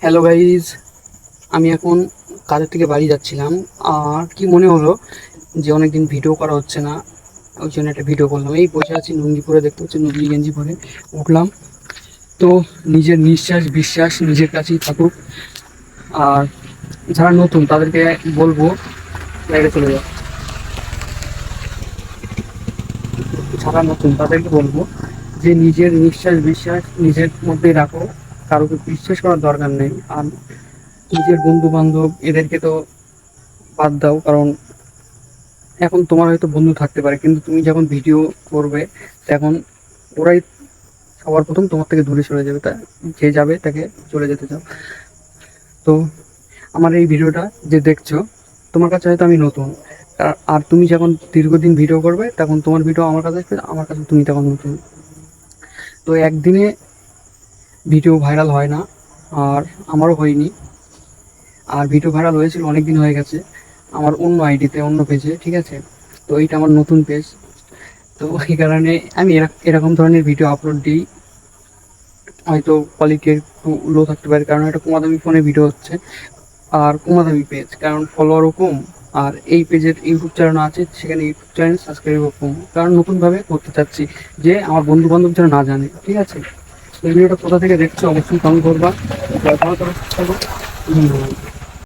Hello guys, আমি এখন কাজের থেকে বাড়ি যাচ্ছিলাম। আর কি মনে হলো যে অনেকদিন ভিডিও করা হচ্ছে না, ওই জন্য একটা ভিডিও করলাম। এই বসে আছি লুঙ্গি পরে, দেখতে হচ্ছে নকলি গেঞ্জি পরে উঠলাম। তো নিজের নিঃশ্বাস বিশ্বাস নিজের কাছেই থাকুক। আর যারা নতুন তাদেরকে বলবো বাইরে চলে যাও। যারা নতুন তাদেরকে বলবো যে নিজের নিঃশ্বাস বিশ্বাস নিজের মধ্যেই রাখো, কারোকে বিশ্বাস করার দরকার নেই। আর নিজের বন্ধু বান্ধব এদেরকে তো বাদ দাও, কারণ এখন তোমার হয়তো বন্ধু থাকতে পারে, কিন্তু তুমি যখন ভিডিও করবে তখন ওরাই সবার প্রথম তোমার থেকে দূরে সরে যাবে। তা যে যাবে তাকে চলে যেতে চাও। তো আমার এই ভিডিওটা যে দেখছো, তোমার কাছে হয়তো আমি নতুন, আর তুমি যখন দীর্ঘদিন ভিডিও করবে তখন তোমার ভিডিও আমার কাছে আসবে, আমার কাছে তুমি তখন নতুন। তো একদিনে ভিডিও ভাইরাল হয় না, আর আমারও হয়নি। আর ভিডিও ভাইরাল হয়েছিল অনেক দিন হয়ে গেছে আমার অন্য আইডিতে, অন্য পেজে, ঠিক আছে? তো এইটা আমার নতুন পেজ। তো এই কারণে আমি এরকম ধরনের ভিডিও আপলোড দিই। হয়তো কোয়ালিটি একটু লো থাকতে পারে, কারণ এটা কমাদামি ফোনে ভিডিও হচ্ছে, আর কমাদামি পেজ, কারণ ফলোয়ারও কম। আর এই পেজের ইউটিউব চ্যানেল আছে, সেখানে ইউটিউব চ্যানেল সাবস্ক্রাইবও কম, কারণ নতুনভাবে করতে চাচ্ছি, যে আমার বন্ধু বান্ধব যেন না জানে, ঠিক আছে? এই ভিডিওটা কোথা থেকে দেখছো অবশ্যই কমেন্ট করবা। ভালো থাকো, ধন্যবাদ।